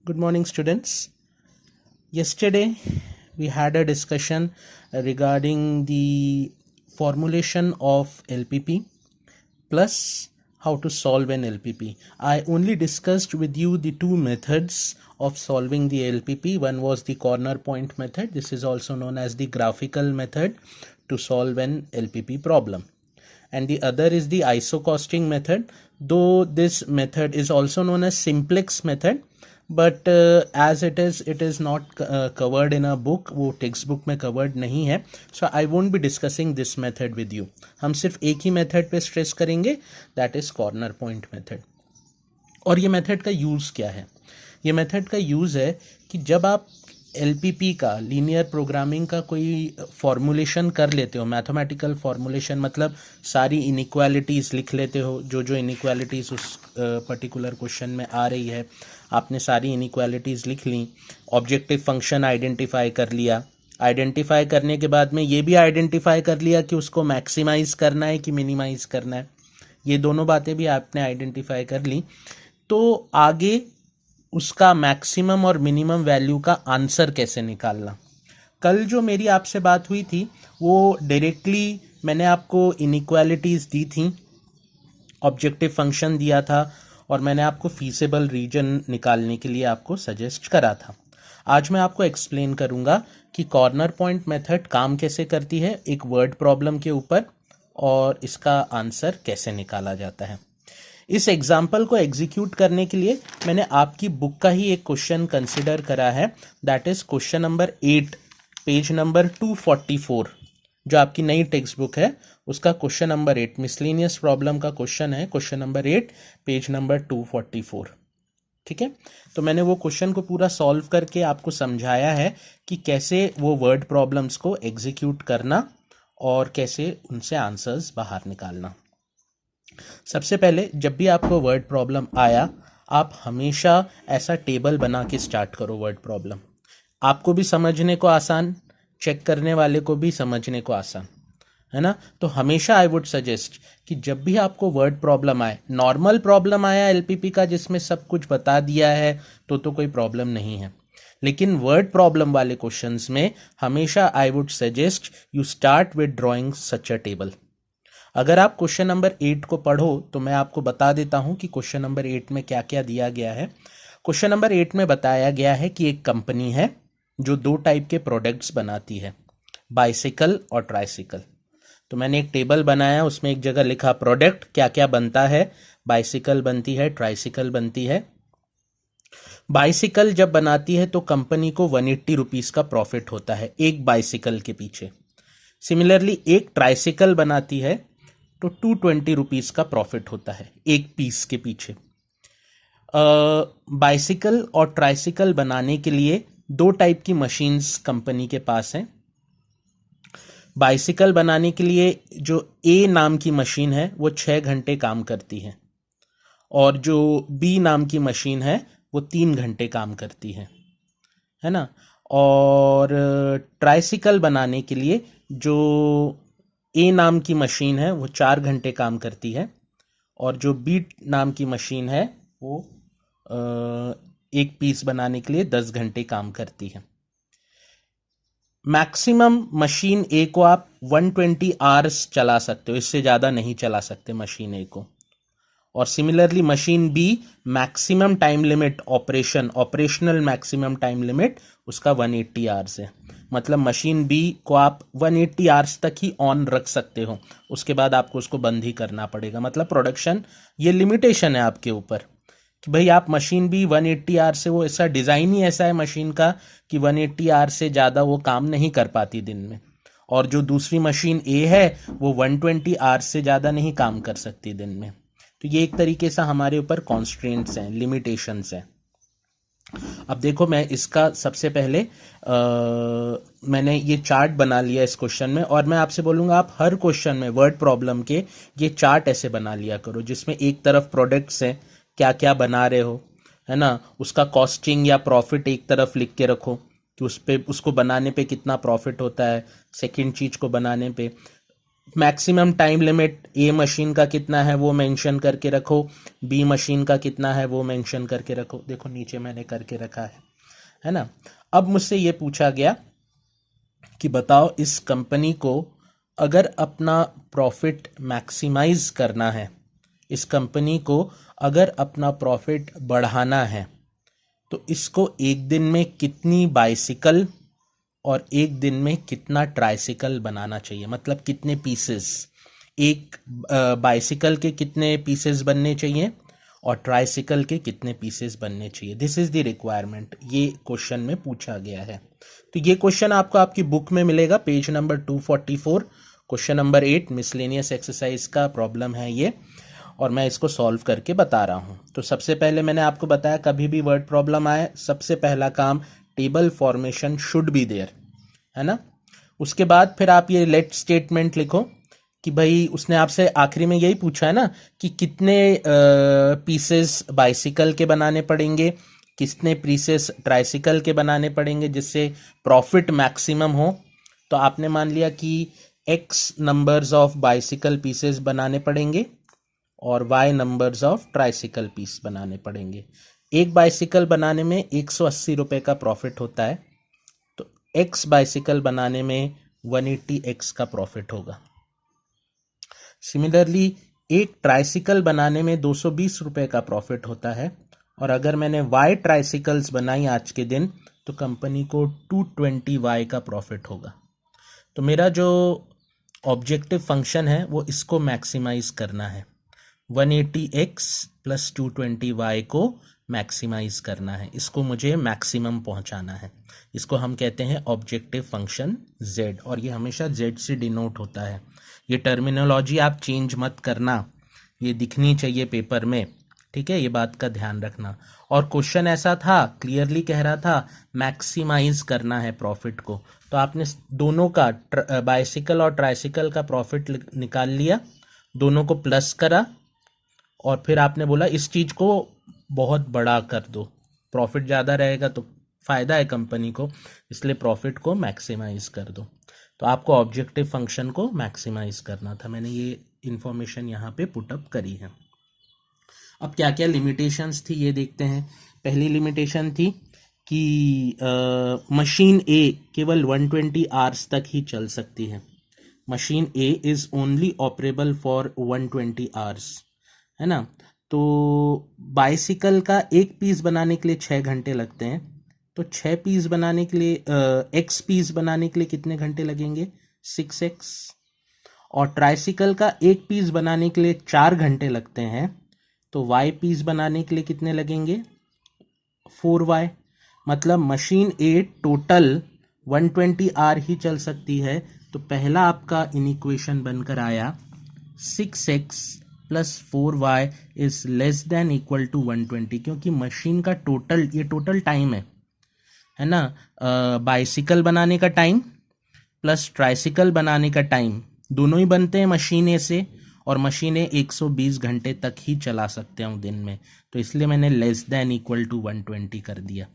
Good morning, students. Yesterday, we had a discussion regarding the formulation of LPP plus how to solve an LPP. I only discussed with you the two methods of solving the LPP. One was the corner point method. This is also known as the graphical method to solve an LPP problem. And the other is the isocosting method, though this method is also known as simplex method, but as it is not covered in a book, वो text book में covered नहीं है, so I won't be discussing this method with you. हम सिर्फ एक ही method पे stress करेंगे, that is corner point method. और ये method का use क्या है? ये method का use है कि जब आप LPP का लीनियर प्रोग्रामिंग का कोई फॉर्मुलेशन कर लेते हो, मैथमेटिकल फॉर्मुलेशन मतलब सारी इनइक्वालिटीज़ लिख लेते हो, जो इनइक्वालिटीज़ उस पर्टिकुलर क्वेश्चन में आ रही है, आपने सारी इनइक्वालिटीज़ लिख ली, ऑब्जेक्टिव फंक्शन आइडेंटिफाई कर लिया, आइडेंटिफाई करने के बाद में ये भी आइडेंटिफाई कर लिया कि उसको मैक्सिमाइज करना है कि मिनिमाइज करना है, ये दोनों बातें भी आपने आइडेंटिफाई कर ली, तो आगे उसका मैक्सिमम और मिनिमम वैल्यू का आंसर कैसे निकालना. कल जो मेरी आपसे बात हुई थी वो डायरेक्टली मैंने आपको इनइक्वालिटीज़ दी थी, ऑब्जेक्टिव फंक्शन दिया था और मैंने आपको फीसिबल रीजन निकालने के लिए आपको सजेस्ट करा था. आज मैं आपको एक्सप्लेन करूंगा कि कॉर्नर पॉइंट मेथड काम कैसे करती है एक वर्ड प्रॉब्लम के ऊपर और इसका आंसर कैसे निकाला जाता है. इस एग्जाम्पल को एग्जीक्यूट करने के लिए मैंने आपकी बुक का ही एक क्वेश्चन कंसिडर करा है, that is question number 8 page number 244. जो आपकी नई टेक्स्ट बुक है उसका क्वेश्चन नंबर 8 मिसलेनियस प्रॉब्लम का क्वेश्चन है, क्वेश्चन नंबर 8 पेज नंबर 244. ठीक है, तो मैंने वो क्वेश्चन को पूरा सॉल्व करके आपको समझाया है कि कैसे वो वर्ड प्रॉब्लम्स को एग्जीक्यूट करना और कैसे उनसे आंसर्स बाहर निकालना. सबसे पहले जब भी आपको वर्ड प्रॉब्लम आया, आप हमेशा ऐसा टेबल बना के स्टार्ट करो. वर्ड प्रॉब्लम आपको भी समझने को आसान, चेक करने वाले को भी समझने को आसान, है ना. तो हमेशा आई वुड सजेस्ट कि जब भी आपको वर्ड प्रॉब्लम आए, नॉर्मल प्रॉब्लम आया एलपीपी का जिसमें सब कुछ बता दिया है तो कोई प्रॉब्लम नहीं है, लेकिन वर्ड प्रॉब्लम वाले क्वेश्चंस में हमेशा I would suggest you start with drawing such a table. अगर आप क्वेश्चन नंबर 8 को पढ़ो तो मैं आपको बता देता हूं कि क्वेश्चन नंबर 8 में क्या क्या दिया गया है. क्वेश्चन नंबर 8 में बताया गया है कि एक कंपनी है जो दो टाइप के प्रोडक्ट्स बनाती है, बाइसिकल और ट्राइसिकल. तो मैंने एक टेबल बनाया, उसमें एक जगह लिखा प्रोडक्ट क्या क्या बनता है, बाइसिकल बनती है, ट्राइसिकल बनती है. बाइसिकल जब बनाती है तो कंपनी को 180 रुपीज़ का प्रॉफिट होता है एक बाइसिकल के पीछे. सिमिलरली एक ट्राइसिकल बनाती है तो 220 रुपीज़ का प्रॉफिट होता है एक पीस के पीछे. बाइसिकल और ट्राइसिकल बनाने के लिए दो टाइप की मशीन्स कंपनी के पास हैं. बाइसिकल बनाने के लिए जो ए नाम की मशीन है वो 6 घंटे काम करती है और जो बी नाम की मशीन है वो 3 घंटे काम करती है ना. और ट्राइसिकल बनाने के लिए जो ए नाम की मशीन है वो 4 घंटे काम करती है और जो बी नाम की मशीन है वो एक पीस बनाने के लिए 10 घंटे काम करती है. मैक्सिमम मशीन ए को आप 120 आवर्स चला सकते हो, इससे ज़्यादा नहीं चला सकते मशीन ए को. और similarly machine B maximum time limit operational maximum time limit उसका 180 आवर्स है. मतलब मशीन बी को आप 180 आवर्स तक ही ऑन रख सकते हो, उसके बाद आपको उसको बंद ही करना पड़ेगा. मतलब प्रोडक्शन, ये लिमिटेशन है आपके ऊपर कि भाई आप मशीन बी 180 आवर्स से, वो ऐसा डिज़ाइन ही ऐसा है मशीन का कि 180 आवर्स से ज़्यादा वो काम नहीं कर पाती दिन में. और जो दूसरी मशीन ए है वो 120 आवर्स से ज़्यादा नहीं काम कर सकती दिन में. तो ये एक तरीके से हमारे ऊपर कॉन्स्ट्रेंट्स हैं, लिमिटेशंस हैं. अब देखो, मैं इसका सबसे पहले मैंने ये चार्ट बना लिया इस क्वेश्चन में और मैं आपसे बोलूँगा आप हर क्वेश्चन में वर्ड प्रॉब्लम के ये चार्ट ऐसे बना लिया करो जिसमें एक तरफ प्रोडक्ट्स हैं, क्या क्या बना रहे हो, है ना, उसका कॉस्टिंग या प्रॉफिट एक तरफ लिख के रखो कि उसको बनाने पे कितना प्रॉफिट होता है, सेकंड चीज़ को बनाने पे मैक्सिमम टाइम लिमिट ए मशीन का कितना है वो मेंशन करके रखो, बी मशीन का कितना है वो मेंशन करके रखो। देखो नीचे मैंने करके रखा है ना। अब मुझसे ये पूछा गया कि बताओ इस कंपनी को अगर अपना प्रॉफिट मैक्सिमाइज करना है, इस कंपनी को अगर अपना प्रॉफिट बढ़ाना है, तो इसको एक दिन में कितनी बाइसिकल और एक दिन में कितना ट्राइसिकल बनाना चाहिए, मतलब कितने पीसेस, एक बाइसिकल के कितने पीसेस बनने चाहिए और ट्राइसिकल के कितने पीसेस बनने चाहिए। दिस इज द रिक्वायरमेंट, ये क्वेश्चन में पूछा गया है। तो ये क्वेश्चन आपको आपकी बुक में मिलेगा, page number 244, question number 8 miscellaneous exercise का प्रॉब्लम है ये, और मैं इसको सॉल्व करके बता रहा हूँ। तो सबसे पहले मैंने आपको बताया कभी भी वर्ड प्रॉब्लम आए, सबसे पहला काम table formation should be there, है ना। उसके बाद फिर आप ये लेट स्टेटमेंट लिखो कि भाई उसने आपसे आखिरी में यही पूछा है ना कि कितने पीसेस बाइसिकल के बनाने पड़ेंगे, कितने पीसेस ट्राइसिकल के बनाने पड़ेंगे जिससे प्रॉफिट मैक्सिमम हो। तो आपने मान लिया कि x numbers of bicycle pieces बनाने पड़ेंगे और y numbers of tricycle piece बनाने पड़ेंगे। एक बाइसिकल बनाने में 180 रुपये का प्रॉफिट होता है, तो x बाइसिकल बनाने में 180x का प्रॉफिट होगा। सिमिलरली एक ट्राइसिकल बनाने में 220 रुपये का प्रॉफिट होता है, और अगर मैंने y ट्राइसिकल्स बनाई आज के दिन तो कंपनी को 220y का प्रॉफिट होगा। तो मेरा जो ऑब्जेक्टिव फंक्शन है वो इसको मैक्सिमाइज करना है, 180x प्लस 220y को मैक्सिमाइज करना है, इसको मुझे मैक्सिमम पहुंचाना है। इसको हम कहते हैं ऑब्जेक्टिव फंक्शन z, और ये हमेशा z से डिनोट होता है। ये टर्मिनोलॉजी आप चेंज मत करना, ये दिखनी चाहिए पेपर में, ठीक है, ये बात का ध्यान रखना। और क्वेश्चन ऐसा था, क्लियरली कह रहा था मैक्सिमाइज करना है प्रॉफिट को, तो आपने दोनों का बाइसिकल और ट्राइसिकल का प्रॉफिट निकाल लिया, दोनों को प्लस करा, और फिर आपने बोला इस चीज़ को बहुत बड़ा कर दो, प्रॉफिट ज़्यादा रहेगा तो फ़ायदा है कंपनी को, इसलिए प्रॉफिट को मैक्सिमाइज कर दो। तो आपको ऑब्जेक्टिव फंक्शन को मैक्सिमाइज करना था, मैंने ये इंफॉर्मेशन यहाँ पे पुटअप करी है। अब क्या क्या लिमिटेशंस थी ये देखते हैं। पहली लिमिटेशन थी कि मशीन ए केवल 120 आवर्स तक ही चल सकती है, machine A is only operable for 120 hours, है ना। तो बाइसिकल का एक पीस बनाने के लिए 6 घंटे लगते हैं, तो 6 पीस बनाने के लिए एक्स पीस बनाने के लिए कितने घंटे लगेंगे, 6x। और ट्राइसिकल का एक पीस बनाने के लिए 4 घंटे लगते हैं, तो y पीस बनाने के लिए कितने लगेंगे, 4y। मतलब मशीन ए टोटल 120 आवर ही चल सकती है, तो पहला आपका इक्वेशन बनकर आया 6x plus 4y is less than equal to 120, क्योंकि मशीन का टोटल, ये टोटल टाइम है ना, बाइसिकल बनाने का टाइम प्लस ट्राइसिकल बनाने का टाइम दोनों ही बनते हैं मशीन ए से, और मशीनें 120 घंटे तक ही चला सकते हैं दिन में, तो इसलिए मैंने लेस देन इक्वल टू 120 कर दिया,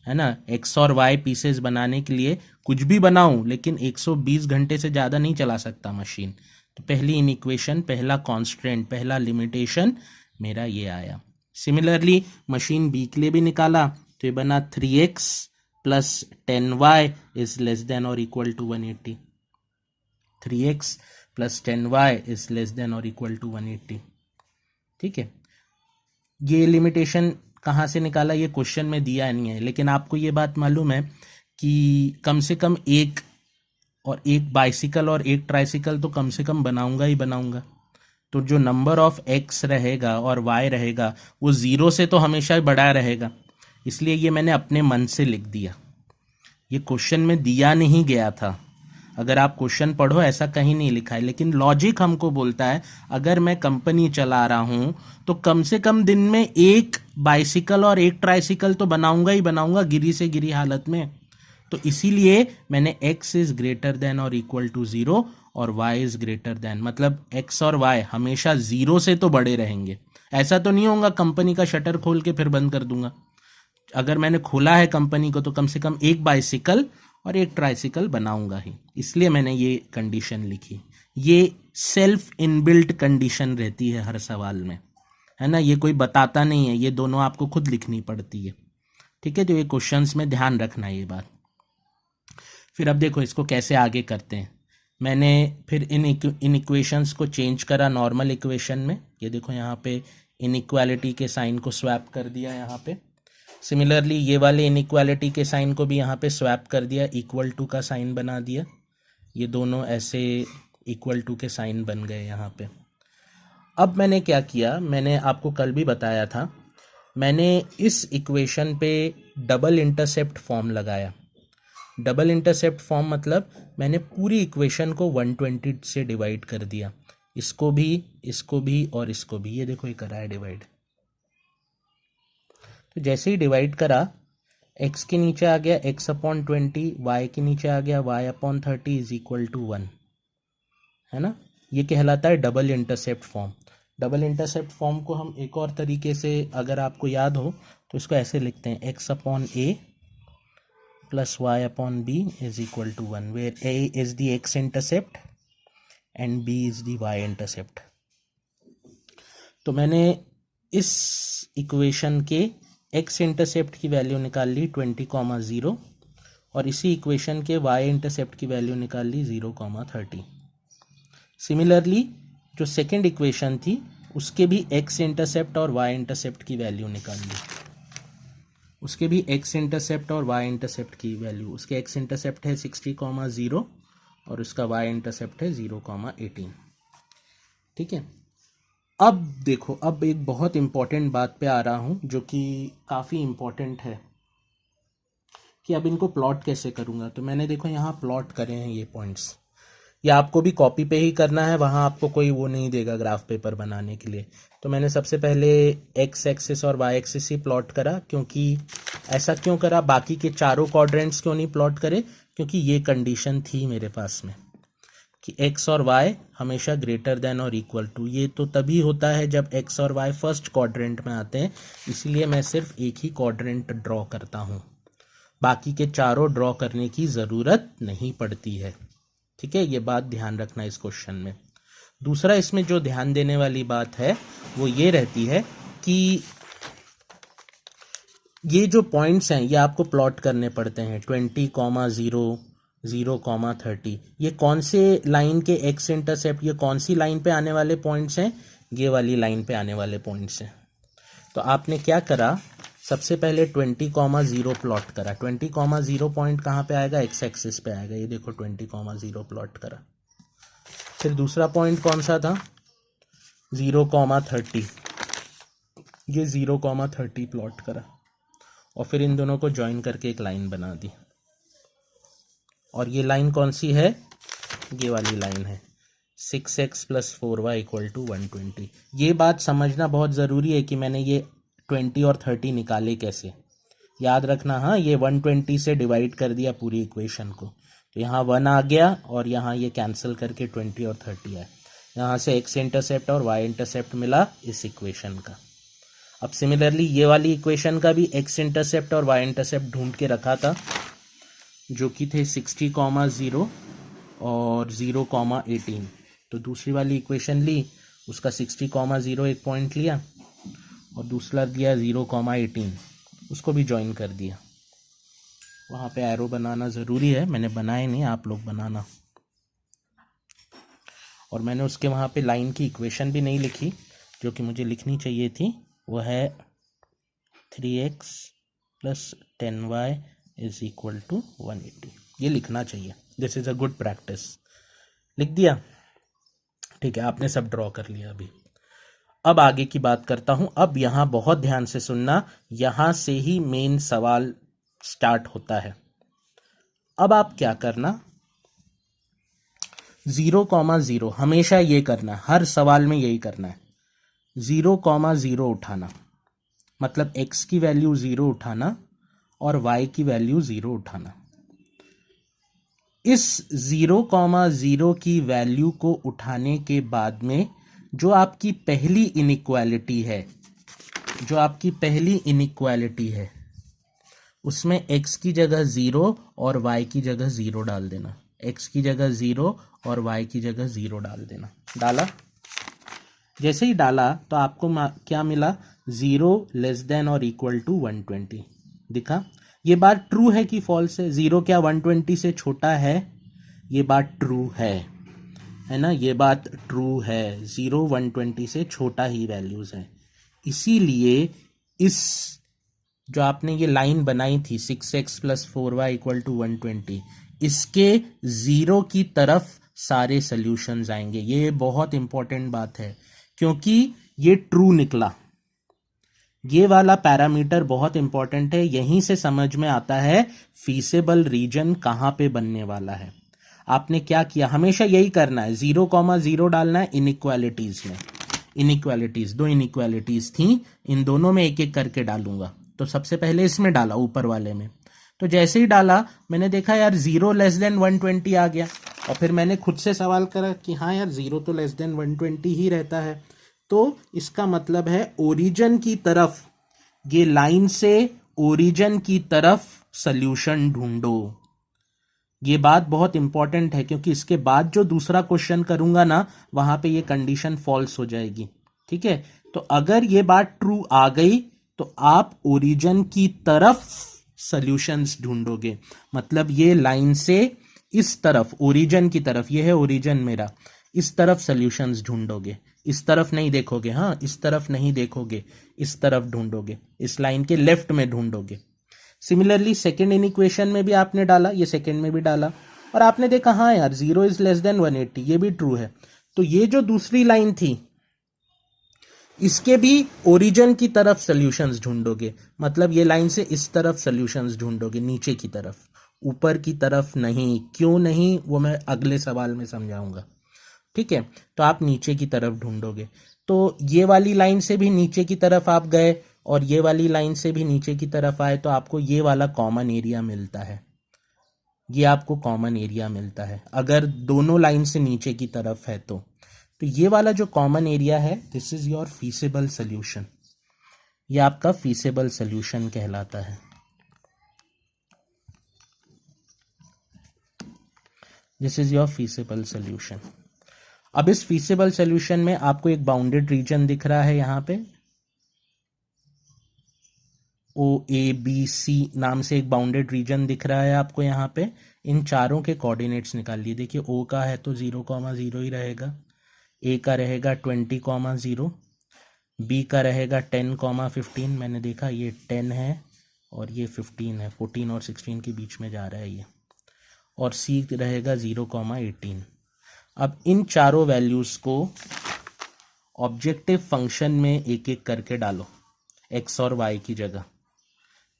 है ना। एक्स और वाई पीसेस बनाने के लिए कुछ भी बनाऊं, लेकिन 120 घंटे से ज़्यादा नहीं चला सकता मशीन। तो पहली इनइक्वेशन, पहला कॉन्स्टेंट, पहला लिमिटेशन मेरा ये आया। सिमिलरली मशीन बी के लिए भी निकाला, तो ये बना 3x plus 10y is less than और equal to 180, 3x plus 10y is less than और इक्वल टू 180, ठीक है। ये लिमिटेशन कहाँ से निकाला, ये क्वेश्चन में दिया नहीं है, लेकिन आपको ये बात मालूम है कि कम से कम एक बाइसिकल और एक ट्राइसिकल तो कम से कम बनाऊंगा ही बनाऊंगा, तो जो नंबर ऑफ x रहेगा और y रहेगा वो 0 से तो हमेशा ही बड़ा रहेगा, इसलिए ये मैंने अपने मन से लिख दिया, ये क्वेश्चन में दिया नहीं गया था। अगर आप क्वेश्चन पढ़ो ऐसा कहीं नहीं लिखा है, लेकिन लॉजिक हमको बोलता है अगर मैं कंपनी चला रहा हूं तो कम से कम दिन में एक बाइसिकल और एक ट्राइसिकल तो बनाऊंगा ही बनाऊंगा, गिरी से गिरी हालत में। तो इसीलिए मैंने x इज ग्रेटर देन और इक्वल टू 0 और y इज ग्रेटर देन, मतलब x और y हमेशा 0 से तो बड़े रहेंगे। ऐसा तो नहीं होगा कंपनी का शटर खोल के फिर बंद कर दूंगा, अगर मैंने खोला है कंपनी को तो कम से कम एक बाइसिकल और एक ट्राइसिकल बनाऊंगा ही, इसलिए मैंने ये कंडीशन लिखी। ये सेल्फ इनबिल्ट कंडीशन रहती है हर सवाल में, है ना, ये कोई बताता नहीं है, ये दोनों आपको खुद लिखनी पड़ती है। ठीक है, तो ये क्वेश्चंस में ध्यान रखना ये बात। फिर अब देखो इसको कैसे आगे करते हैं। मैंने फिर इन इक्वेशंस को चेंज करा नॉर्मल इक्वेशन में। ये देखो यहाँ पे इनइक्वालिटी के साइन को स्वैप कर दिया यहाँ पे। सिमिलरली ये वाले इनइक्वालिटी के साइन को भी यहाँ पे स्वैप कर दिया, इक्वल टू का साइन बना दिया। ये दोनों ऐसे इक्वल टू के साइन बन गए यहाँ पे। अब मैंने क्या किया, मैंने आपको कल भी बताया था, मैंने इस इक्वेशन पे डबल इंटरसेप्ट फॉर्म लगाया। डबल इंटरसेप्ट फॉर्म मतलब मैंने पूरी इक्वेशन को 120 से डिवाइड कर दिया, इसको भी और इसको भी। ये देखो ये करा है डिवाइड। तो जैसे ही डिवाइड करा, x के नीचे आ गया x/20, y के नीचे आ गया y/30 इज इक्वल टू 1, है ना। ये कहलाता है double intercept form. Double intercept form को हम एक और तरीके से, अगर आपको याद हो तो इसको ऐसे लिखते हैं, x/a plus y/b is equal to 1, where a is the x intercept and b is the y intercept। तो मैंने इस इक्वेशन के x इंटरसेप्ट की वैल्यू निकाल ली 20,0 और इसी इक्वेशन के y इंटरसेप्ट की वैल्यू निकाल ली 0,30। सिमिलरली जो सेकेंड इक्वेशन थी उसके भी x इंटरसेप्ट और y इंटरसेप्ट की वैल्यू निकाल ली, उसके भी x इंटरसेप्ट और y इंटरसेप्ट की वैल्यू। उसके x इंटरसेप्ट है 60,0 और उसका y इंटरसेप्ट है 0,18। ठीक है, अब देखो, अब एक बहुत इंपॉर्टेंट बात पे आ रहा हूँ जो कि काफ़ी इंपॉर्टेंट है कि अब इनको प्लॉट कैसे करूँगा। तो मैंने देखो यहाँ प्लॉट करे हैं ये पॉइंट्स। ये आपको भी कॉपी पे ही करना है, वहाँ आपको कोई वो नहीं देगा ग्राफ पेपर बनाने के लिए। तो मैंने सबसे पहले x एक्सिस और y एक्सिस ही प्लॉट करा। क्योंकि ऐसा क्यों करा, बाकी के चारों क्वाड्रेंट्स क्यों नहीं प्लॉट करे, क्योंकि ये कंडीशन थी मेरे पास में कि x और y हमेशा ग्रेटर देन और इक्वल टू। ये तो तभी होता है जब x और y फर्स्ट क्वाड्रेंट में आते हैं, इसलिए मैं सिर्फ एक ही क्वाड्रेंट ड्रॉ करता हूँ, बाकी के चारों ड्रॉ करने की ज़रूरत नहीं पड़ती है। ठीक है, ये बात ध्यान रखना इस क्वेश्चन में। दूसरा इसमें जो ध्यान देने वाली बात है वो ये रहती है कि ये जो पॉइंट्स हैं ये आपको प्लॉट करने पड़ते हैं 20,0, 0,30। ये कौन से लाइन के x इंटरसेप्ट, ये कौन सी लाइन पे आने वाले पॉइंट्स हैं, ये वाली लाइन पे आने वाले पॉइंट्स हैं। तो आपने क्या करा, सबसे पहले 20,0 प्लॉट करा। 20,0 पॉइंट कहाँ पे आएगा, x एक्सिस पे आएगा। ये देखो 20,0 प्लॉट करा। फिर दूसरा पॉइंट कौन सा था, 0,30। ये 0,30 प्लॉट करा और फिर इन दोनों को ज्वाइन करके एक लाइन बना दी। और ये लाइन कौन सी है, ये वाली लाइन है, 6x + 4y = 120। ये बात समझना बहुत ज़रूरी है कि मैंने ये 20 और 30 निकाले कैसे। याद रखना, हाँ, ये 120 से डिवाइड कर दिया पूरी इक्वेशन को, तो यहाँ 1 आ गया और यहाँ ये कैंसिल करके 20 और 30 आया। यहाँ से x इंटरसेप्ट और y इंटरसेप्ट मिला इस इक्वेशन का। अब सिमिलरली ये वाली इक्वेशन का भी x इंटरसेप्ट और y इंटरसेप्ट ढूंढ के रखा था, जो कि थे 60,0 और 0,18। तो दूसरी वाली इक्वेशन ली, उसका 60,0 एक पॉइंट लिया और दूसरा दिया 0,18, उसको भी ज्वाइन कर दिया। वहाँ पे एरो बनाना ज़रूरी है, मैंने बनाए नहीं, आप लोग बनाना। और मैंने उसके वहाँ पे लाइन की इक्वेशन भी नहीं लिखी जो कि मुझे लिखनी चाहिए थी, वो है 3x + 10y = 180। ये लिखना चाहिए, this is a good practice. लिख दिया, ठीक है, आपने सब ड्रॉ कर लिया। अभी अब आगे की बात करता हूँ। अब यहाँ बहुत ध्यान से सुनना, यहाँ से ही मेन सवाल स्टार्ट होता है। अब आप क्या करना, 0,0 हमेशा ये करना, हर सवाल में यही करना है, 0,0 उठाना, मतलब x की वैल्यू 0 उठाना और y की वैल्यू 0 उठाना। इस 0,0 की वैल्यू को उठाने के बाद में जो आपकी पहली इनइक्वालिटी है, उसमें x की जगह 0 और y की जगह 0 डाल देना। x की जगह 0 और y की जगह 0 डाल देना। डाला, जैसे ही डाला तो आपको क्या मिला, 0 लेस देन और इक्वल टू 120 दिखा। ये बात ट्रू है कि फॉल्स है? 0 क्या 120 से छोटा है? ये बात ट्रू है ना, ये बात ट्रू है। 0 120 से छोटा ही वैल्यूज है, इसीलिए इस जो आपने ये लाइन बनाई थी 6x + 4y = 120, इसके 0 की तरफ सारे सॉल्यूशंस आएंगे। ये बहुत इंपॉर्टेंट बात है क्योंकि ये ट्रू निकला। ये वाला पैरामीटर बहुत इंपॉर्टेंट है, यहीं से समझ में आता है फीसेबल रीजन कहां पे बनने वाला है। आपने क्या किया, हमेशा यही करना है, 0,0 डालना है इनइक्वालिटीज में। इनइक्वालिटीज, दो इनइक्वालिटीज थी, इन दोनों में एक एक करके डालूंगा। तो सबसे पहले इसमें डाला, ऊपर वाले में। तो जैसे ही डाला मैंने देखा यार 0 लेस देन 120 आ गया, और फिर मैंने खुद से सवाल करा कि हाँ यार 0 तो लेस देन 120 ही रहता है। तो इसका मतलब है ओरिजिन की तरफ, ये लाइन से ओरिजिन की तरफ सॉल्यूशन ढूंढो। ये बात बहुत इंपॉर्टेंट है क्योंकि इसके बाद जो दूसरा क्वेश्चन करूंगा ना, वहां पे ये कंडीशन फॉल्स हो जाएगी। ठीक है, तो अगर ये बात ट्रू आ गई तो आप ओरिजिन की तरफ सॉल्यूशंस ढूंढोगे। मतलब ये लाइन से इस तरफ, ओरिजिन की तरफ, ये है ओरिजिन मेरा, इस तरफ सॉल्यूशंस ढूंढोगे। इस तरफ नहीं देखोगे, हाँ इस तरफ नहीं देखोगे, इस तरफ ढूंढोगे, इस लाइन के लेफ्ट में ढूंढोगे। सिमिलरली सेकेंड इन इक्वेशन में भी आपने डाला, ये सेकेंड में भी डाला, और आपने देखा हाँ यार 0 इज लेस देन 180, ये भी ट्रू है। तो ये जो दूसरी लाइन थी इसके भी ओरिजिन की तरफ सॉल्यूशंस ढूंढोगे। मतलब ये लाइन से इस तरफ सॉल्यूशंस ढूंढोगे, नीचे की तरफ, ऊपर की तरफ नहीं। क्यों नहीं, वो मैं अगले सवाल में समझाऊंगा। ठीक है, तो आप नीचे की तरफ ढूंढोगे। तो ये वाली लाइन से भी नीचे की तरफ आप गए और ये वाली लाइन से भी नीचे की तरफ आए तो आपको ये वाला कॉमन एरिया मिलता है। ये आपको कॉमन एरिया मिलता है अगर दोनों लाइन से नीचे की तरफ है तो ये वाला जो कॉमन एरिया है, this is your feasible solution. ये आपका फीसिबल सॉल्यूशन कहलाता है। This is your feasible solution. अब इस फीसिबल सॉल्यूशन में आपको एक बाउंडेड रीजन दिख रहा है, यहां पे OABC नाम से एक बाउंडेड रीजन दिख रहा है आपको यहाँ पे। इन चारों के कोऑर्डिनेट्स निकाल लिए। देखिए O का है तो 0,0 ही रहेगा, A का रहेगा 20,0, B का रहेगा 10,15। मैंने देखा ये 10 है और ये 15 है, 14 और 16 के बीच में जा रहा है ये, और C रहेगा 0,18। अब इन चारों वैल्यूज को ऑब्जेक्टिव फंक्शन में एक एक करके डालो, x और y की जगह।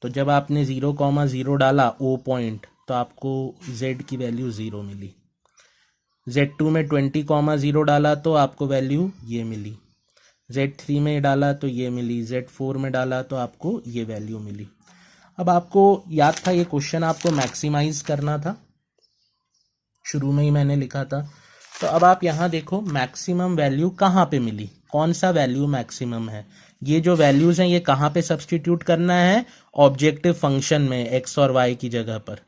तो जब आपने 0,0 डाला O पॉइंट तो आपको z की वैल्यू 0 मिली। Z2 में 20,0 डाला तो आपको वैल्यू ये मिली। Z3 में डाला तो ये मिली। Z4 में डाला तो आपको ये वैल्यू मिली। अब आपको याद था ये क्वेश्चन आपको मैक्सिमाइज करना था, शुरू में ही मैंने लिखा था। तो अब आप यहाँ देखो मैक्सिमम वैल्यू कहाँ पे मिली, कौन सा वैल्यू मैक्सिमम है। ये जो वैल्यूज हैं ये कहाँ पे सब्स्टिट्यूट करना है, ऑब्जेक्टिव फंक्शन में x और y की जगह पर,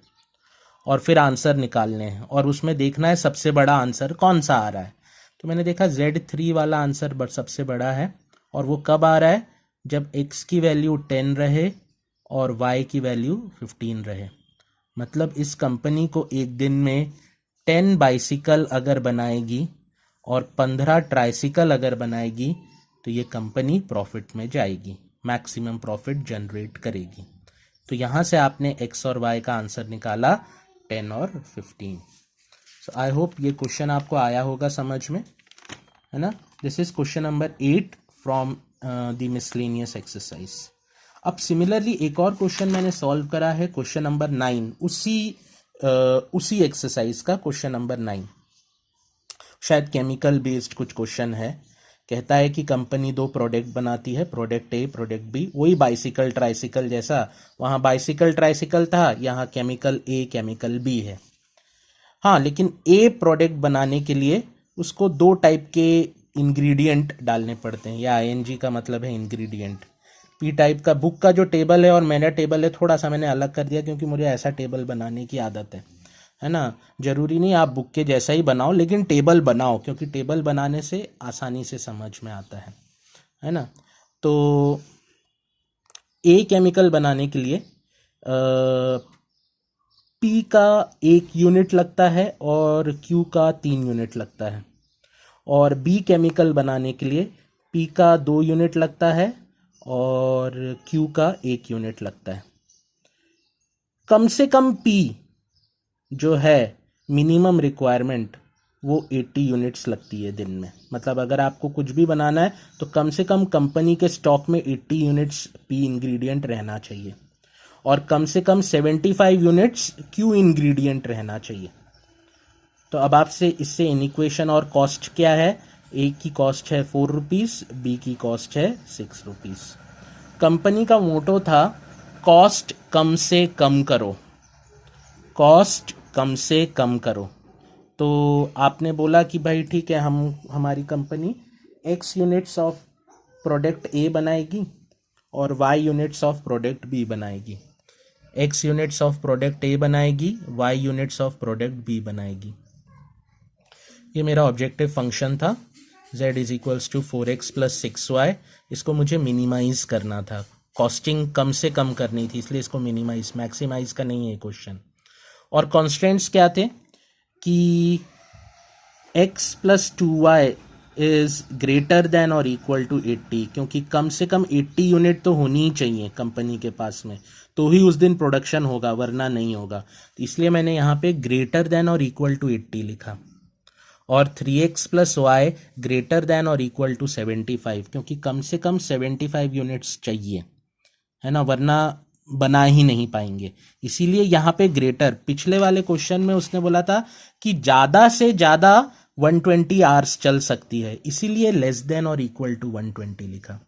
और फिर आंसर निकालने हैं और उसमें देखना है सबसे बड़ा आंसर कौन सा आ रहा है। तो मैंने देखा Z3 वाला आंसर सबसे बड़ा है, और वो कब आ रहा है, जब x की वैल्यू 10 रहे और y की वैल्यू 15 रहे। मतलब इस कंपनी को एक दिन में 10 बाइसिकल अगर बनाएगी और 15 ट्राइसिकल अगर बनाएगी तो ये कंपनी प्रॉफिट में जाएगी, मैक्सिमम प्रॉफिट जनरेट करेगी। तो यहाँ से आपने x और y का आंसर निकाला 10 और 15। सो आई होप ये क्वेश्चन आपको आया होगा समझ में, है ना। This is question number 8 from the miscellaneous exercise. अब सिमिलरली एक और क्वेश्चन मैंने सॉल्व करा है, क्वेश्चन नंबर 9, उसी एक्सरसाइज का क्वेश्चन नंबर 9। शायद केमिकल बेस्ड कुछ क्वेश्चन है। कहता है कि कंपनी 2 प्रोडक्ट बनाती है, प्रोडक्ट ए प्रोडक्ट बी, वही बाइसिकल ट्राइसिकल जैसा, वहाँ बाइसिकल ट्राइसिकल था, यहाँ केमिकल ए केमिकल बी है। हाँ, लेकिन ए प्रोडक्ट बनाने के लिए उसको 2 टाइप के इंग्रेडिएंट डालने पड़ते हैं, या ING का मतलब है इंग्रेडिएंट। पी टाइप का बुक का जो टेबल है और मेरा टेबल है, थोड़ा सा मैंने अलग कर दिया क्योंकि मुझे ऐसा टेबल बनाने की आदत है। है ना। जरूरी नहीं आप बुक के जैसा ही बनाओ, लेकिन टेबल बनाओ, क्योंकि टेबल बनाने से आसानी से समझ में आता है ना। तो ए केमिकल बनाने के लिए पी का 1 यूनिट लगता है और क्यू का 3 यूनिट लगता है, और बी केमिकल बनाने के लिए पी का 2 यूनिट लगता है और क्यू का 1 यूनिट लगता है। कम से कम पी जो है मिनिमम रिक्वायरमेंट वो 80 यूनिट्स लगती है दिन में। मतलब अगर आपको कुछ भी बनाना है तो कम से कम कंपनी के स्टॉक में 80 यूनिट्स पी इंग्रेडिएंट रहना चाहिए, और कम से कम 75 यूनिट्स क्यू इंग्रेडिएंट रहना चाहिए। तो अब आपसे इससे इनिक्वेशन और कॉस्ट क्या है, ए की कॉस्ट है 4 रुपीज़, बी की कॉस्ट है 6 रुपीज़। कंपनी का मोटो था कॉस्ट कम से कम करो, कॉस्ट कम से कम करो। तो आपने बोला कि भाई ठीक है, हमारी company x units of product A बनाएगी और y units of product B बनाएगी। x units of product A बनाएगी, y units of product B बनाएगी। ये मेरा ऑब्जेक्टिव फंक्शन था z is equals to 4x plus 6y। इसको मुझे मिनिमाइज करना था, कॉस्टिंग कम से कम करनी थी, इसलिए इसको मिनिमाइज, मैक्सिमाइज का नहीं है क्वेश्चन। और कॉन्स्टेंट्स क्या थे कि x plus 2y is greater than और इक्वल टू 80, क्योंकि कम से कम 80 यूनिट तो होनी ही चाहिए कंपनी के पास में, तो ही उस दिन प्रोडक्शन होगा, वरना नहीं होगा। तो इसलिए मैंने यहाँ पे ग्रेटर देन और इक्वल टू 80 लिखा। और 3x plus Y greater than और इक्वल टू 75, क्योंकि कम से कम 75 यूनिट्स चाहिए, है ना, वरना बना ही नहीं पाएंगे। इसीलिए यहाँ पे ग्रेटर, पिछले वाले क्वेश्चन में उसने बोला था कि ज़्यादा से ज़्यादा 120 आवर्स चल सकती है, इसीलिए लेस देन और इक्वल टू 120 लिखा।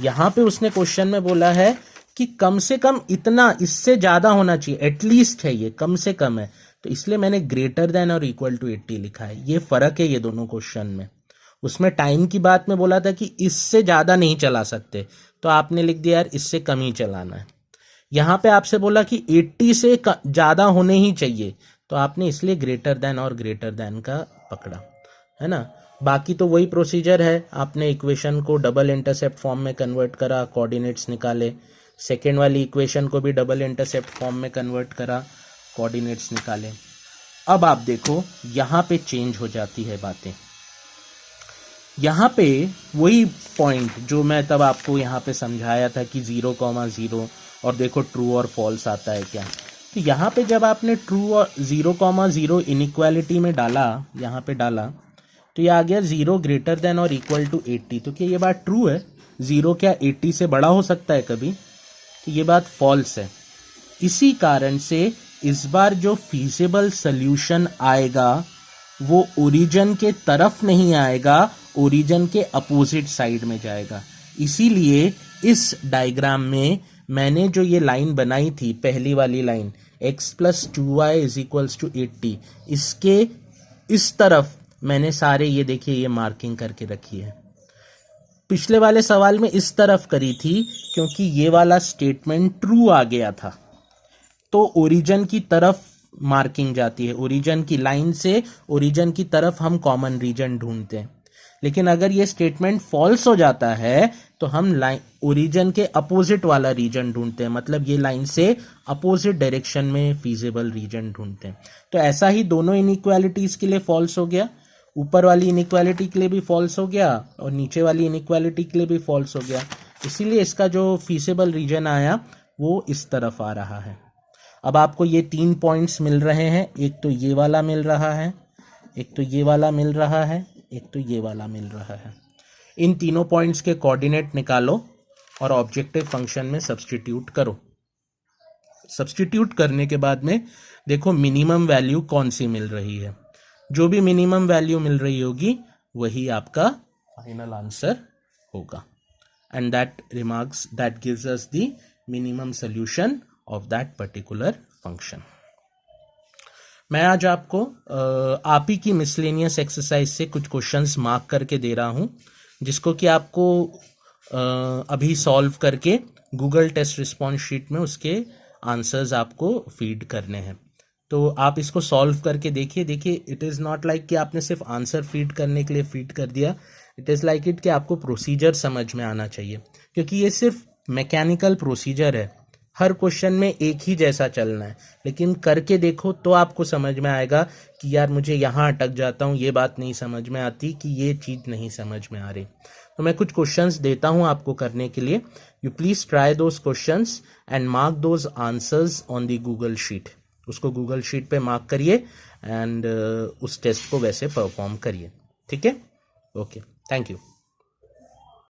यहाँ पे उसने क्वेश्चन में बोला है कि कम से कम इतना, इससे ज़्यादा होना चाहिए, एटलीस्ट है, ये कम से कम है, तो इसलिए मैंने ग्रेटर देन और इक्वल टू 80 लिखा है। ये फ़र्क है ये दोनों क्वेश्चन में। उसमें टाइम की बात में बोला था कि इससे ज़्यादा नहीं चला सकते, तो आपने लिख दिया यार इससे कम ही चलाना है। यहाँ पे आपसे बोला कि 80 से ज़्यादा होने ही चाहिए, तो आपने इसलिए ग्रेटर देन और ग्रेटर देन का पकड़ा, है ना। बाकी तो वही प्रोसीजर है, आपने इक्वेशन को डबल इंटरसेप्ट फॉर्म में कन्वर्ट करा, कोऑर्डिनेट्स निकाले, सेकेंड वाली इक्वेशन को भी डबल इंटरसेप्ट फॉर्म में कन्वर्ट करा, कोऑर्डिनेट्स निकाले। अब आप देखो यहाँ पे चेंज हो जाती है बातें। यहाँ पे वही पॉइंट जो मैं तब आपको यहाँ पे समझाया था कि 0,0 और देखो ट्रू और फॉल्स आता है क्या। तो यहाँ पे जब आपने ट्रू और 0,0 इनइक्वालिटी में डाला, यहाँ पे डाला, तो ये आ गया 0 ग्रेटर देन और इक्वल टू 80। तो क्या ये बात ट्रू है? 0 क्या 80 से बड़ा हो सकता है कभी? तो ये बात फॉल्स है। इसी कारण से इस बार जो फीजिबल सल्यूशन आएगा वो ओरिजिन के तरफ नहीं आएगा, ओरिजिन के अपोजिट साइड में जाएगा। इसीलिए इस डायग्राम में मैंने जो ये लाइन बनाई थी, पहली वाली line x plus 2y is equals to 80, इसके इस तरफ मैंने सारे ये देखिए ये मार्किंग करके रखी है। पिछले वाले सवाल में इस तरफ करी थी क्योंकि ये वाला स्टेटमेंट ट्रू आ गया था, तो ओरिजिन की तरफ मार्किंग जाती है, ओरिजिन की लाइन से ओरिजिन की तरफ हम कॉमन रीजन ढूंढते हैं। लेकिन अगर ये स्टेटमेंट फॉल्स हो जाता है तो हम लाइन ओरिजिन के अपोजिट वाला रीजन ढूंढते हैं, मतलब ये लाइन से अपोजिट डायरेक्शन में फीजिबल रीजन ढूंढते हैं। तो ऐसा ही दोनों इनइक्वालिटीज के लिए फॉल्स हो गया, ऊपर वाली इनइक्वालिटी के लिए भी फॉल्स हो गया और नीचे वाली इनइक्वालिटी के लिए भी फॉल्स हो गया। इसीलिए इसका जो फीजिबल रीजन आया वो इस तरफ आ रहा है। अब आपको ये 3 पॉइंट्स मिल रहे हैं, एक तो ये वाला मिल रहा है, एक तो ये वाला मिल रहा है, एक तो ये वाला मिल रहा है। इन तीनों पॉइंट्स के कोऑर्डिनेट निकालो और ऑब्जेक्टिव फंक्शन में सब्स्टिट्यूट करो। सब्स्टिट्यूट करने के बाद में देखो मिनिमम वैल्यू कौन सी मिल रही है। जो भी मिनिमम वैल्यू मिल रही होगी वही आपका फाइनल आंसर होगा, and that gives us the minimum solution of that particular function. मैं आज आपको आप ही की मिसलेनियस एक्सरसाइज से कुछ क्वेश्चंस मार्क करके दे रहा हूं, जिसको कि आपको अभी सॉल्व करके गूगल टेस्ट रिस्पॉन्स शीट में उसके आंसर्स आपको फीड करने हैं। तो आप इसको सॉल्व करके देखिए। देखिए, इट इज़ नॉट लाइक कि आपने सिर्फ आंसर फीड करने के लिए फीड कर दिया, इट इज़ लाइक इट कि आपको प्रोसीजर समझ में आना चाहिए, क्योंकि ये सिर्फ मैकेनिकल प्रोसीजर है, हर क्वेश्चन में एक ही जैसा चलना है, लेकिन करके देखो तो आपको समझ में आएगा कि यार मुझे यहाँ अटक जाता हूँ, ये बात नहीं समझ में आती, कि ये चीज़ नहीं समझ में आ रही। तो मैं कुछ क्वेश्चंस देता हूँ आपको करने के लिए, you please try those questions and mark those answers on the Google sheet. उसको गूगल शीट पे मार्क करिए एंड उस टेस्ट को वैसे परफॉर्म करिए, ठीक है? Okay, thank you.